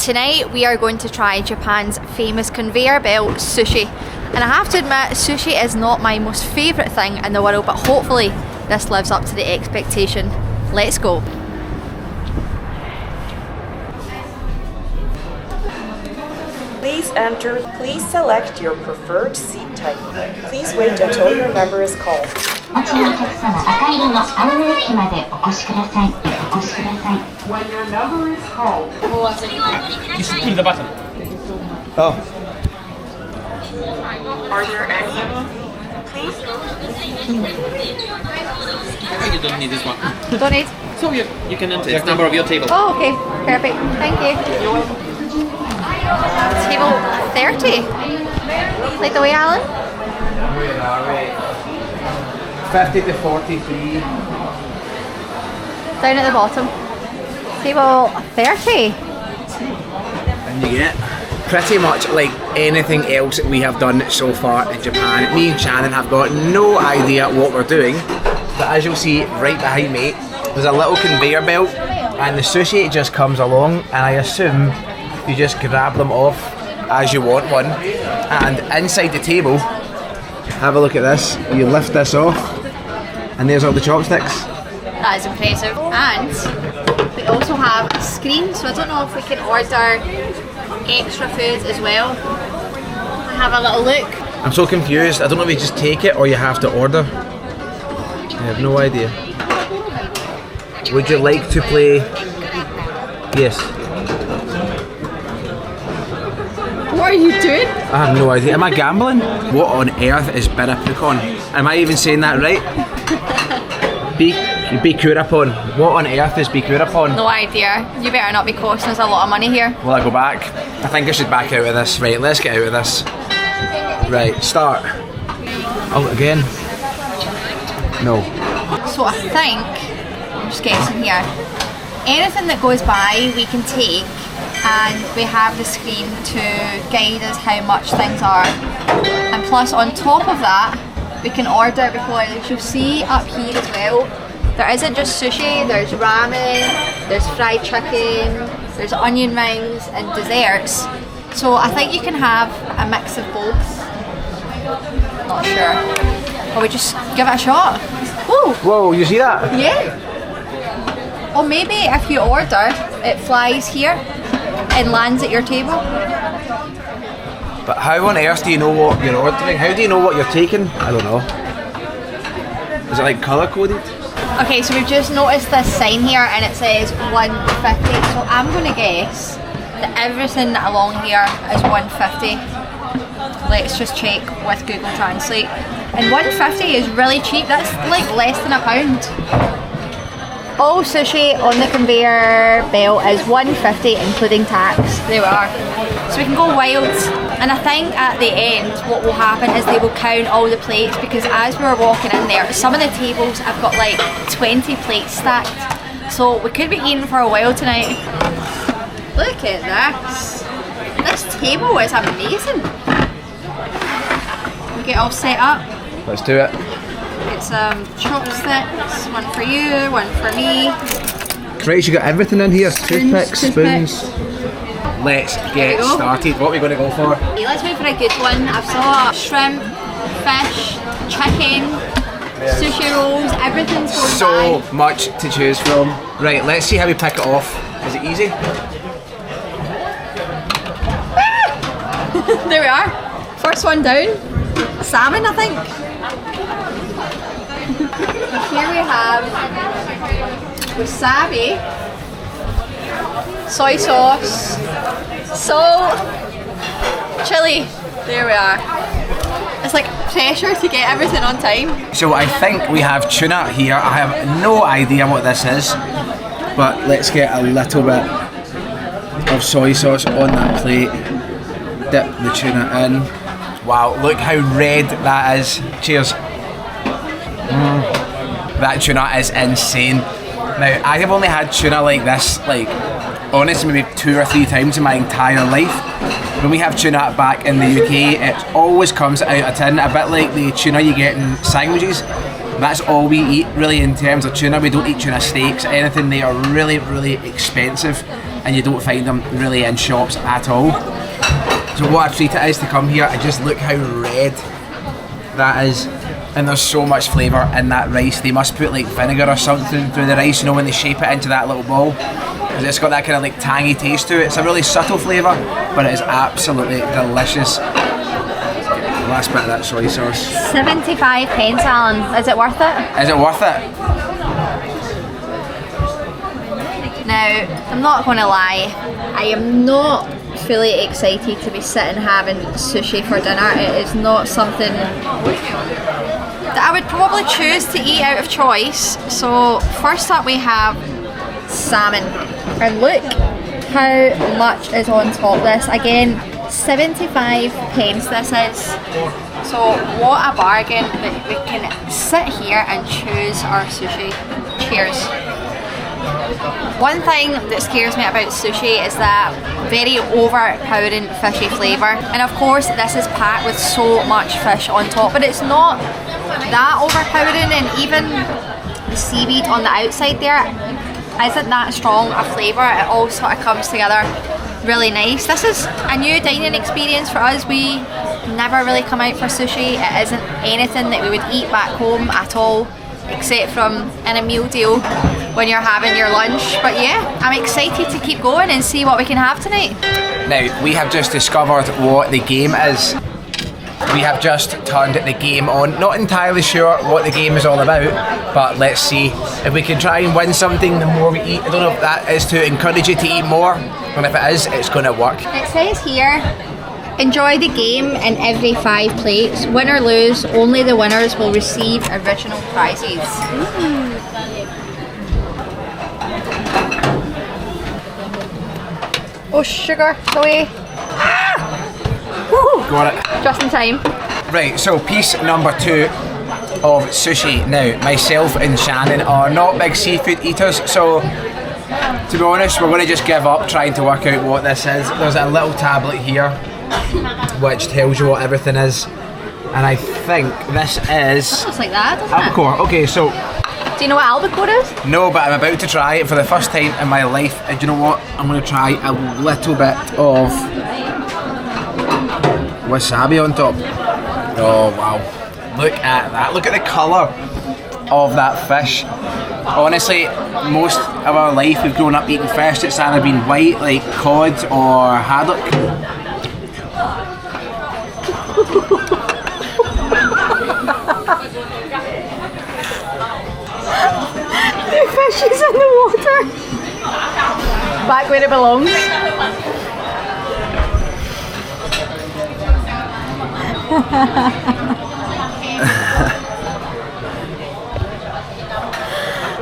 Tonight we are going to try Japan's famous conveyor belt sushi. And I have to admit, sushi is not my most favourite thing in the world, but hopefully this lives up to the expectation. Let's go. Please enter. Please select your preferred seat type. Please wait until your number is called. When your number is called. Just pull the button. Oh. Are there any? Please. You don't need this one. Don't need? So you can enter the number of your table. Oh, okay. Perfect. Thank you. Table 30. Like the way, Alan? 50 to 43. Down at the bottom. Table 30. And you get pretty much like anything else that we have done so far in Japan. Me and Shannon have got no idea what we're doing, but as you'll see right behind me, there's a little conveyor belt and the sushi just comes along, and I assume you just grab them off as you want one, and inside the table, have a look at this, you lift this off and there's all the chopsticks. That is impressive. And we also have a screen, so I don't know if we can order extra food as well. Have a little look. I'm so confused, I don't know if you just take it or you have to order. I have no idea. Would you like to play? Yes. What are you doing? I have no idea. Am I gambling? What on earth is birapukon? Am I even saying that right? Bikurapon. What on earth is bikurapon? No idea. You better not be costing us a lot of money here. Will I go back? I think I should back out of this. Right, let's get out of this. Right, start. Oh, again. No. So I think, I'm just guessing here, anything that goes by we can take, and we have the screen to guide us how much things are. And plus on top of that, we can order, because you'll see up here as well, there isn't just sushi, there's ramen, there's fried chicken, there's onion rings and desserts. So I think you can have a mix of both. Not sure. Or we just give it a shot. Whoa! Whoa, you see that? Yeah. Or maybe if you order, it flies here and lands at your table. But how on earth do you know what you're ordering? How do you know what you're taking? I don't know. Is it like colour coded? Okay, so we've just noticed this sign here and it says 150. So I'm going to guess that everything along here is 150. Let's just check with Google Translate. And 150 is really cheap. That's like less than £1. All sushi on the conveyor belt is 150 including tax. There we are. So we can go wild. And I think at the end what will happen is they will count all the plates, because as we were walking in there, some of the tables have got like 20 plates stacked. So we could be eating for a while tonight. Look at this. This table is amazing. We get all set up. Let's do it. Get some chopsticks, one for you, one for me. Christ, you got everything in here. Toothpicks, toothpicks. spoons. Let's get started. What are we going to go for? Okay, let's wait for a good one. I've saw shrimp, fish, chicken, sushi rolls, everything's going So by. much to choose from. Right, let's see how we pick it off. Is it easy? There we are. First one down. Salmon, I think. Here we have wasabi, soy sauce, salt, chili. There we are. It's like pressure to get everything on time. So I think we have tuna here. I have no idea what this is, but let's get a little bit of soy sauce on that plate. Dip the tuna in. Wow, look how red that is. Cheers. That tuna is insane. Now, I have only had tuna like this, like, honestly, maybe 2 or 3 times in my entire life. When we have tuna back in the UK, it always comes out of tin, a bit like the tuna you get in sandwiches. That's all we eat, really, in terms of tuna. We don't eat tuna steaks, anything. They are really, really expensive. and you don't find them really in shops at all. So what a treat it is to come here and just look how red that is. And there's so much flavour in that rice. They must put like vinegar or something through the rice, you know, when they shape it into that little ball. Because it's got that kind of like tangy taste to it. It's a really subtle flavour, but it is absolutely delicious. Last bit of that soy sauce. 75 pence, Alan. Is it worth it? Is it worth it? Now, I'm not going to lie, I am not fully excited to be sitting having sushi for dinner. It is not something that I would probably choose to eat out of choice. So first up we have salmon, and look how much is on top of this. Again, 75 pence this is. So what a bargain that we can sit here and choose our sushi. Cheers. One thing that scares me about sushi is that very overpowering fishy flavour, and of course this is packed with so much fish on top, but it's not that overpowering, and even the seaweed on the outside there isn't that strong a flavour. It all sort of comes together really nice. This is a new dining experience for us. We never really come out for sushi. It isn't anything that we would eat back home at all, except from in a meal deal when you're having your lunch. But yeah, I'm excited to keep going and see what we can have tonight. Now, we have just discovered what the game is. We have just turned the game on. Not entirely sure what the game is all about, but let's see if we can try and win something the more we eat. I don't know if that is to encourage you to eat more, and if it is, it's going to work. It says here, enjoy the game in every 5 plates. Win or lose, only the winners will receive original prizes. Oh, sugar, Chloe. Got it. Just in time. Right, so piece number 2 of sushi. Now, myself and Shannon are not big seafood eaters, so to be honest, we're going to just give up trying to work out what this is. There's a little tablet here which tells you what everything is, and I think this is Looks like that, doesn't albacore. Okay, so it? Do you know what albacore is? no, but I'm about to try it for the first time in my life, and you know what? I'm going to try a little bit of wasabi on top. Oh wow, look at that. Look at the colour of that fish. Honestly, most of our life we've grown up eating fish that's either been white, like cod or haddock. The fish is in the water. Back where it belongs.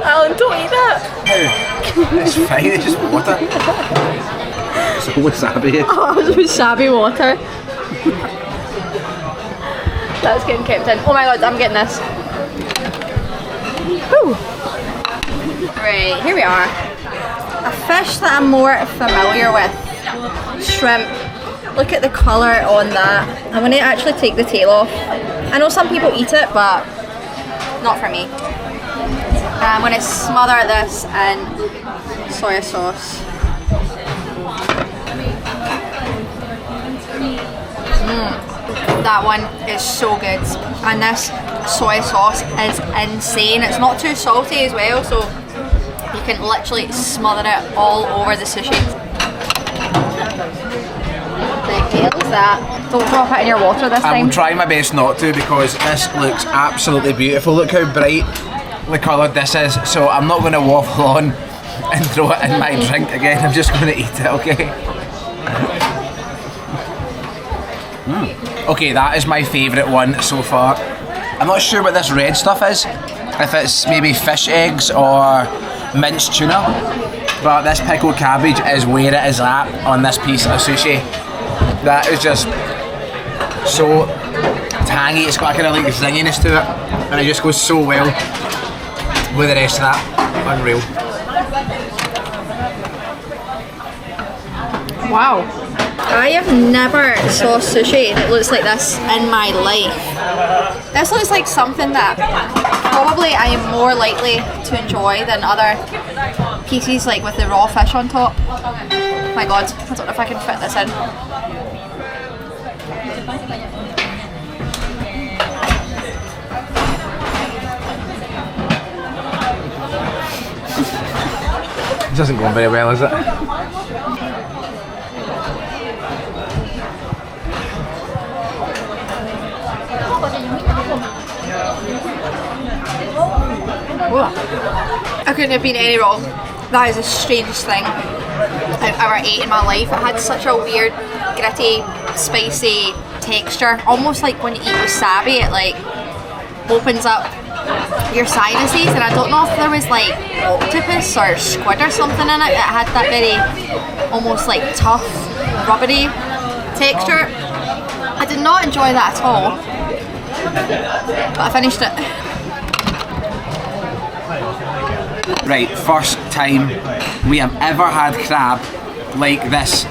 Alan, don't eat that. How? It's fine, it's just water. It's wasabi. Oh, it was wasabi water. That's getting kept in. Oh my god, I'm getting this. Woo. Right, here we are. A fish that I'm more familiar with. Shrimp. Look at the colour on that. I'm going to actually take the tail off. I know some people eat it, but not for me. I'm going to smother this in soy sauce. That one is so good, and this soy sauce is insane. It's not too salty as well, so you can literally smother it all over the sushi. The hell is that? Don't drop it in your water this time. I'm trying my best not to, because this looks absolutely beautiful. Look how bright the coloured this is, so I'm not going to waffle on and throw it in my drink again. I'm just going to eat it, okay? Okay, that is my favourite one so far. I'm not sure what this red stuff is, if it's maybe fish eggs or minced tuna, but this pickled cabbage is where it is at on this piece of sushi. That is just so tangy. It's got a kind of like zinginess to it, and it just goes so well with the rest of that. Unreal. Wow. I have never saw sushi that looks like this in my life. This looks like something that probably I am more likely to enjoy than other pieces like with the raw fish on top. My god, I don't know if I can fit this in. This isn't going very well, is it? I couldn't have been any wrong. That is the strangest thing I've ever ate in my life. It had such a weird, gritty, spicy texture. Almost like when you eat wasabi, it like opens up your sinuses, and I don't know if there was like octopus or squid or something in it. It had that very almost like tough, rubbery texture. I did not enjoy that at all, but I finished it. Right, first time we have ever had crab like this.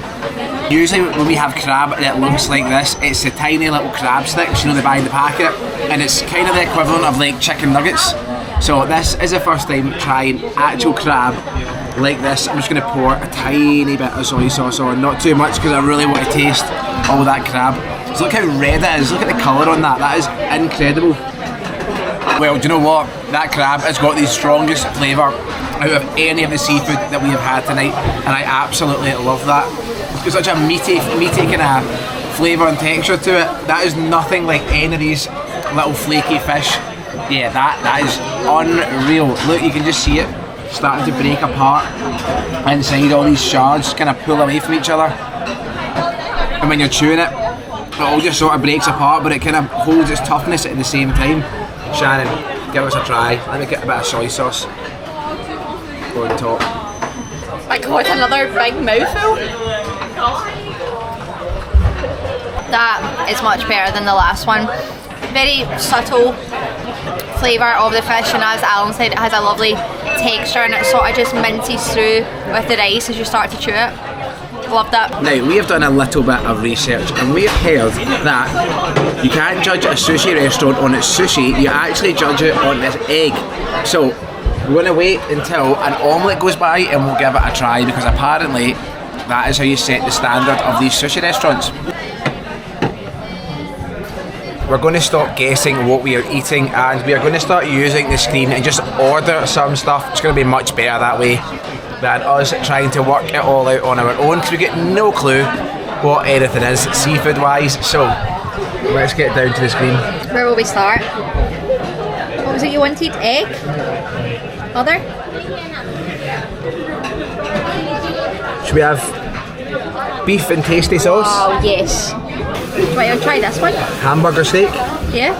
Usually when we have crab it looks like this. It's the tiny little crab sticks, you know, they buy in the packet, and it's kind of the equivalent of like chicken nuggets. So this is the first time trying actual crab like this. I'm just going to pour a tiny bit of soy sauce on, not too much because I really want to taste all that crab. So look how red it is, look at the colour on that, that is incredible. Well, do you know what? That crab has got the strongest flavour out of any of the seafood that we have had tonight, and I absolutely love that. It's got such a meaty kind of flavour and texture to it. That is nothing like any of these little flaky fish. Yeah, that is unreal. Look, you can just see it starting to break apart inside. All these shards kind of pull away from each other, and when you're chewing it, it all just sort of breaks apart, but it kind of holds its toughness at the same time. Shannon, give us a try. Let me get a bit of soy sauce. Go on top. My god, another big mouthful. That is much better than the last one. Very subtle flavour of the fish, and as Alan said, it has a lovely texture, and it sort of just minces through with the rice as you start to chew it. Love that. Now, we have done a little bit of research, and we have heard that you can't judge a sushi restaurant on its sushi, you actually judge it on its egg. So we're going to wait until an omelette goes by and we'll give it a try, because apparently that is how you set the standard of these sushi restaurants. We're going to stop guessing what we are eating, and we are going to start using the screen and just order some stuff. It's going to be much better that way than us trying to work it all out on our own, because we get no clue what anything is seafood wise. So let's get down to the screen. Where will we start? What was it you wanted? Egg? Other? Should we have beef and tasty sauce? Oh yes. Right, I'll try this one. Hamburger steak? Yeah.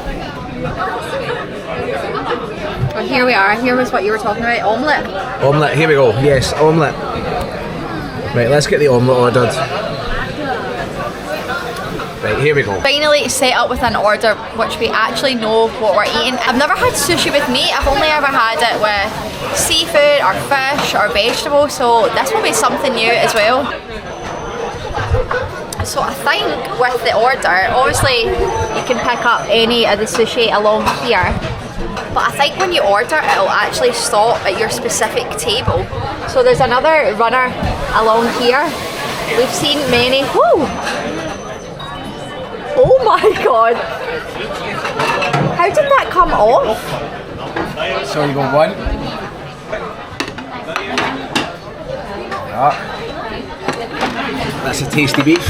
Well, here we are. Here was what you were talking about. Omelette. Omelette, here we go. Yes, omelette. Right, let's get the omelette ordered. Right, here we go. Finally set up with an order which we actually know what we're eating. I've never had sushi with meat. I've only ever had it with seafood or fish or vegetables, so this will be something new as well. So I think with the order, obviously you can pick up any of the sushi along here, but I think when you order it'll actually stop at your specific table. So there's another runner along here. We've seen many. Woo! Oh my god! How did that come off? So you go one. Yeah. That's a tasty beef.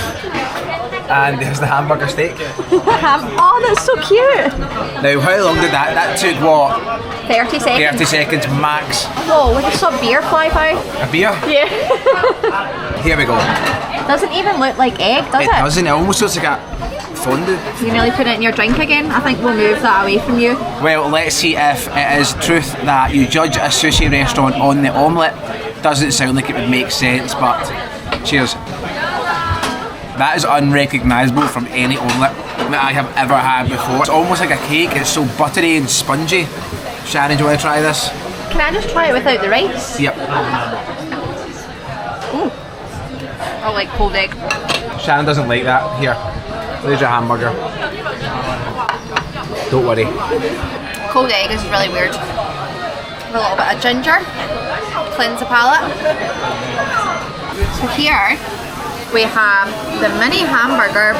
And there's the hamburger steak. Oh, that's so cute! Now, how long did that took what? 30 seconds. 30 seconds max. Whoa, would you saw beer fly by? A beer? Yeah. Here we go. Doesn't even look like egg, does it? It doesn't, it almost looks like a fondue. You nearly put it in your drink again. I think we'll move that away from you. Well, let's see if it is truth that you judge a sushi restaurant on the omelette. Doesn't sound like it would make sense, but cheers. That is unrecognisable from any omelette that I have ever had before. It's almost like a cake, it's so buttery and spongy. Shannon, do you want to try this? Can I just try it without the rice? Yep. Ooh. I like cold egg. Shannon doesn't like that. Here, there's your hamburger. Don't worry. Cold egg is really weird. With a little bit of ginger. cleanse the palate. So here we have the mini hamburger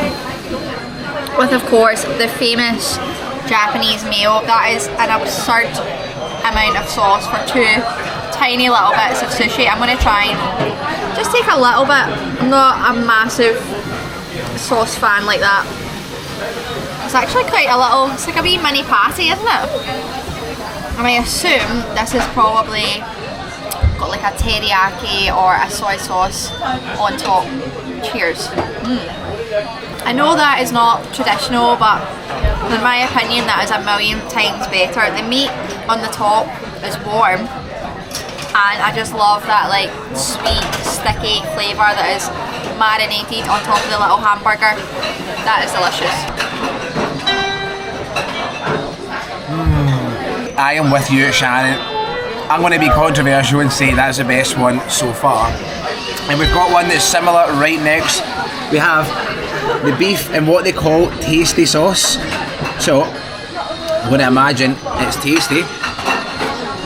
with, of course, the famous Japanese mayo. That is an absurd amount of sauce for 2 tiny little bits of sushi. I'm going to try and just take a little bit. I'm not a massive sauce fan like that. It's actually quite a little, it's like a wee mini patty, isn't it? And I assume this is probably got like a teriyaki or a soy sauce on top. Cheers. I know that is not traditional, but in my opinion that is a million times better. The meat on the top is warm, and I just love that like sweet, sticky flavour that is marinated on top of the little hamburger. That is delicious. I am with you, Shannon. I'm going to be controversial and say that's the best one so far. And we've got one that's similar right next. We have the beef in what they call tasty sauce. So I'm going to imagine it's tasty,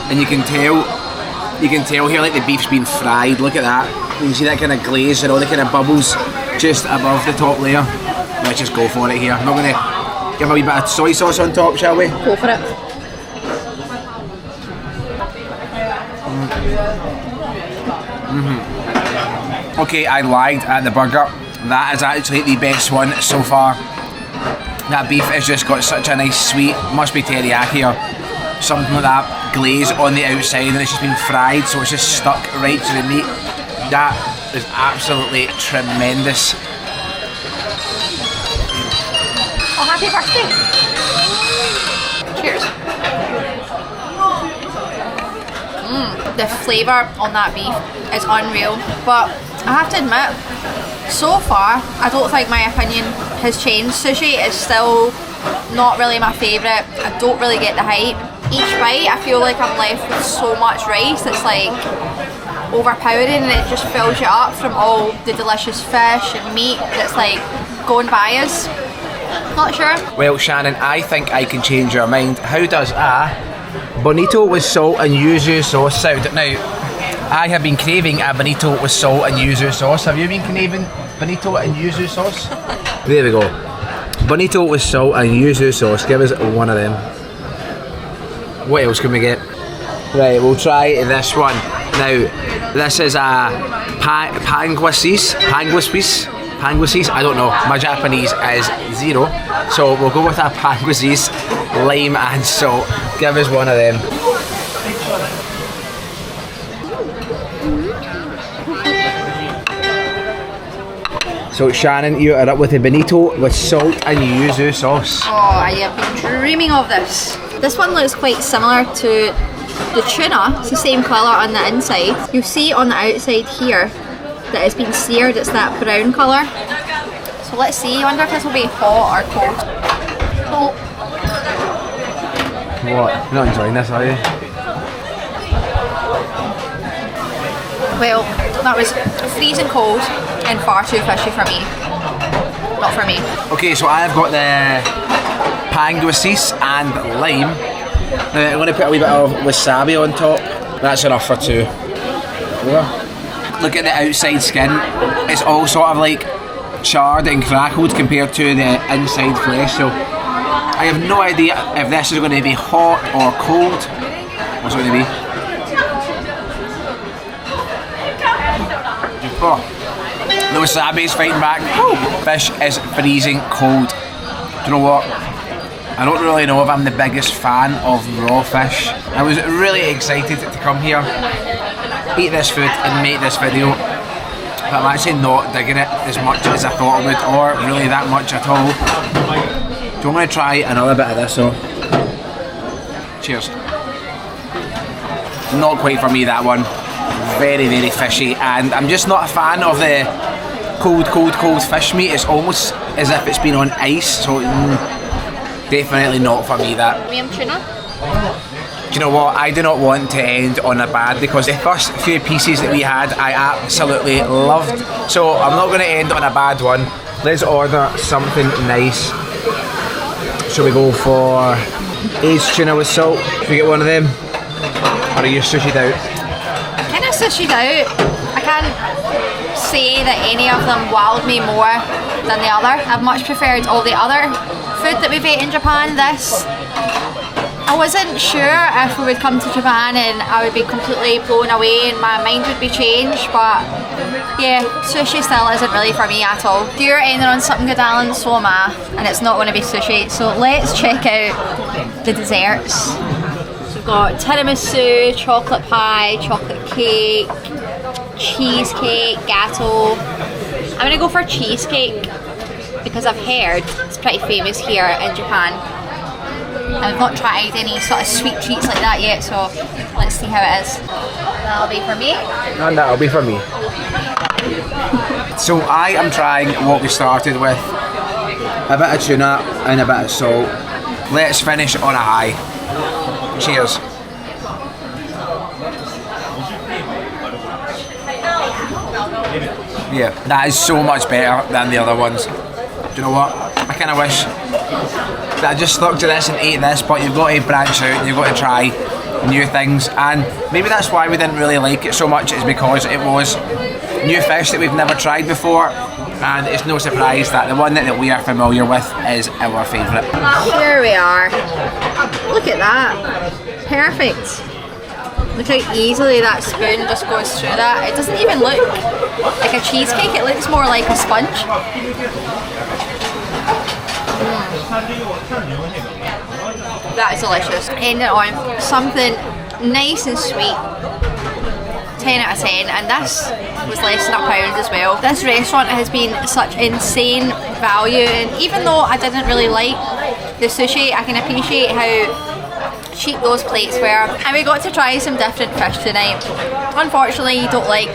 and you can tell here like the beef's been fried. Look at that. You can see that kind of glaze and all the kind of bubbles just above the top layer. Let's just go for it here. I'm not going to give a wee bit of soy sauce on top, shall we? Go for it. Okay, I lied at the burger. That is actually the best one so far. That beef has just got such a nice sweet, must be teriyaki or something like that, glaze on the outside, and it's just been fried, so it's just stuck right to the meat. That is absolutely tremendous. Oh, happy birthday! Cheers. The flavour on that beef is unreal, but I have to admit, so far I don't think my opinion has changed. Sushi is still not really my favourite. I don't really get the hype. Each bite I feel like I'm left with so much rice that's like overpowering, and it just fills you up from all the delicious fish and meat that's like going by us. Not sure. Well, Shannon, I think I can change your mind. How does bonito with salt and yuzu sauce sound? Now, I have been craving a bonito with salt and yuzu sauce. Have you been craving bonito and yuzu sauce? There we go. Bonito with salt and yuzu sauce. Give us one of them. What else can we get? Right, we'll try this one. Now, this is a panguisis. I don't know. My Japanese is 0, so we'll go with a panguisis, lime and salt. Give us one of them. So Shannon, you are up with the bonito with salt and yuzu sauce. Oh, I have been dreaming of this. This one looks quite similar to the tuna. It's the same colour on the inside. You'll see on the outside here that it's been seared. It's that brown colour. So let's see. I wonder if this will be hot or cold. Oh. What? You're not enjoying this, are you? Well, that was freezing cold and far too fishy for me. Not for me. Okay, so I've got the panguisis and lime. Now, I'm going to put a wee bit of wasabi on top. That's enough for 2. Yeah. Look at the outside skin. It's all sort of like charred and crackled compared to the inside flesh. So I have no idea if this is going to be hot or cold. What's it going to be? Oh, the wasabi is fighting back. Fish is freezing cold. Do you know what? I don't really know if I'm the biggest fan of raw fish. I was really excited to come here, eat this food and make this video, but I'm actually not digging it as much as I thought I would, or really that much at all. So I'm going to try another bit of this though. Cheers. Not quite for me, that one. Very, very fishy, and I'm just not a fan of the cold fish meat. It's almost as if it's been on ice, so definitely not for me, that. Medium tuna. Do you know what? I do not want to end on a bad, because the first few pieces that we had I absolutely loved, so I'm not going to end on a bad one. Let's order something nice. Shall we go for aged tuna with salt? Should we get one of them? Or are you sushied out? Kind sushis out, I can't say that any of them wowed me more than the other. I've much preferred all the other food that we've ate in Japan. This, I wasn't sure if we would come to Japan and I would be completely blown away and my mind would be changed, but yeah, sushi still isn't really for me at all. If you're ending on something good, Alan, so am I, and it's not going to be sushi. So let's check out the desserts. So we've got tiramisu, chocolate pie, chocolate cake, cheesecake, gatto. I'm going to go for cheesecake because I've heard it's pretty famous here in Japan. I've not tried any sort of sweet treats like that yet, so let's see how it is. That'll be for me. And that'll be for me. So I am trying what we started with. A bit of tuna and a bit of salt. Let's finish on a high. Cheers. Yeah, that is so much better than the other ones. Do you know what? I kind of wish that I just stuck to this and ate this, but you've got to branch out, you've got to try new things, and maybe that's why we didn't really like it so much, is because it was new fish that we've never tried before, and it's no surprise that the one that we are familiar with is our favourite. Here we are. Look at that. Perfect. Look how easily that spoon just goes through that. It doesn't even look like a cheesecake, it looks more like a sponge. That is delicious. Ending on something nice and sweet. 10 out of 10, and this was less than £1 as well. This restaurant has been such insane value, and even though I didn't really like the sushi, I can appreciate how cheap those plates were. And we got to try some different fish tonight. Unfortunately, you don't like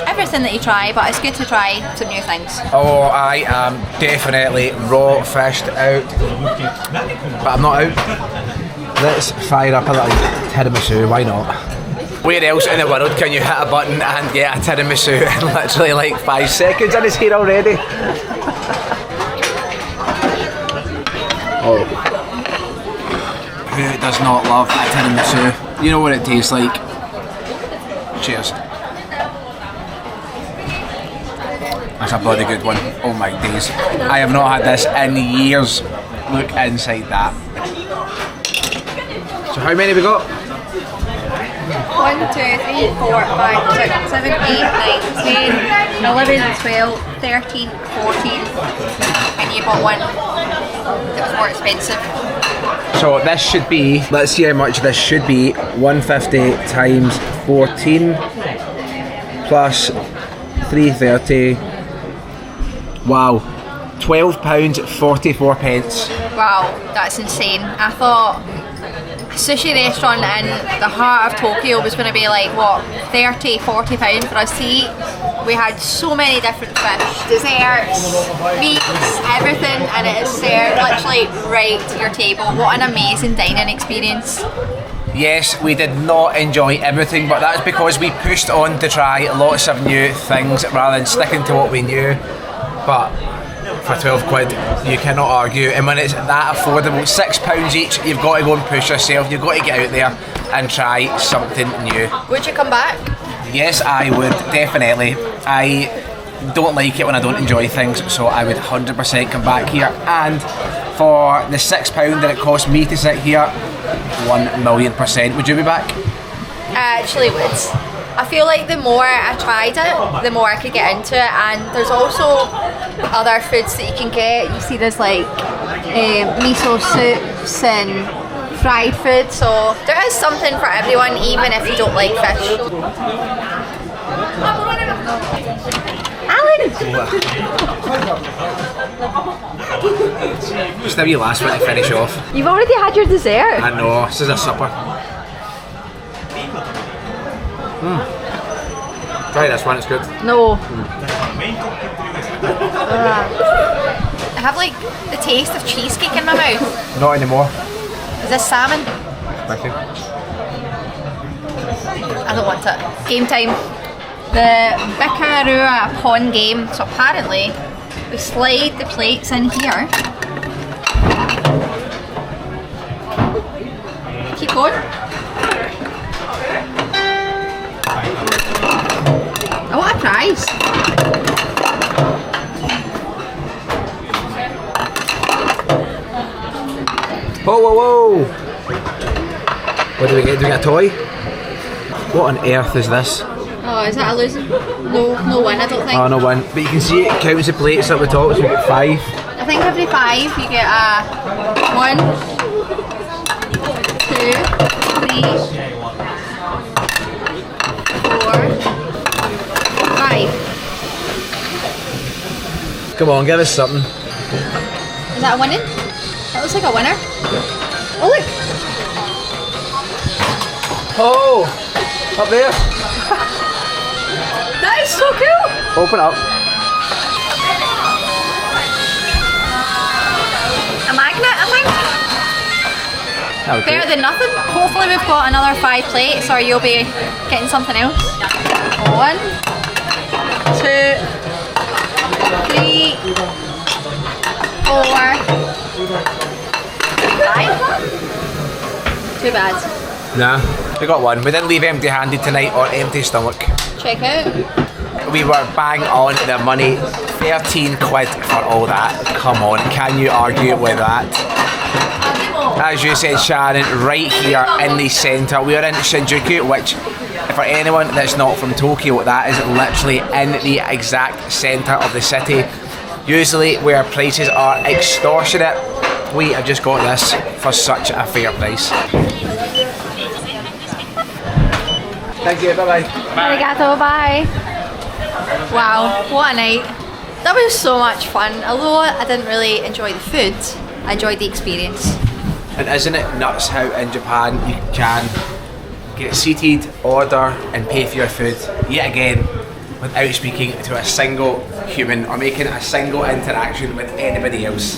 everything that you try, but it's good to try some new things. Oh, I am definitely raw fished out, but I'm not out. Let's fire up a little tiramisu, why not? Where else in the world can you hit a button and get a tiramisu in literally like 5 seconds, and it's here already? Oh. Who does not love a tiramisu? You know what it tastes like. Cheers. That's a bloody good one. Oh my days. I have not had this in years. Look inside that. So how many we got? 1, 2, 3, 4, 5, 6, 7, 8, 9, 10, 11, 12, 13, 14, and you bought one that was more expensive. So this should be, let's see how much this should be, 150 times 14 plus 330. Wow, £12.44. Wow, that's insane. I thought a sushi restaurant in the heart of Tokyo was going to be like, what, £30, £40 for us to eat. We had so many different fish, desserts, meats, everything, and it is served literally right to your table. What an amazing dining experience. Yes, we did not enjoy everything, but that's because we pushed on to try lots of new things rather than sticking to what we knew. But for 12 quid, you cannot argue, and when it's that affordable, £6 each, you've got to go and push yourself, you've got to get out there and try something new. Would you come back? Yes, I would, definitely. I don't like it when I don't enjoy things, so I would 100% come back here. And for the £6 that it cost me to sit here, 1,000,000%. Would you be back? I actually would. I feel like the more I tried it, the more I could get into it, and there's also other foods that you can get. You see there's like miso soups and fried food, so there is something for everyone, even if you don't like fish. Alan! Just a wee last one to finish off. You've already had your dessert. I know, this is a supper. Try this one, it's good. No. I have like the taste of cheesecake in my mouth. Not anymore. Is this salmon? Thank you. I don't want it. Game time. The Bikarua Pond game. So apparently we slide the plates in here. Keep going. tries. Whoa, whoa, whoa! What do we get? Do we get a toy? What on earth is this? Oh, is that a losing? No win, I don't think. Oh, no one. But you can see it counts the plates at the top, so we get 5. I think every 5 you get a 1, 2, 3, 4, 5. Come on, give us something. Is that a winning? That looks like a winner. Oh look! Oh! Up there! That is so cool! Open up. A magnet, I think. That was Better great. than nothing. Hopefully we've got another 5 plates or you'll be getting something else. 1, 2, 3, 4, 5. Too bad. Nah, we got one. We didn't leave empty-handed tonight or empty stomach. Check out. We were bang on the money. 13 quid for all that. Come on, can you argue with that? As you said, Sharon, right here in the centre. We are in Shinjuku, which, for anyone that's not from Tokyo, that is literally in the exact centre of the city. Usually where prices are extortionate, we have just got this for such a fair price. Thank you, bye-bye. Arigato, bye. Wow, what a night. That was so much fun. Although I didn't really enjoy the food, I enjoyed the experience. And isn't it nuts how in Japan you can get seated, order and pay for your food yet again without speaking to a single human or making a single interaction with anybody else.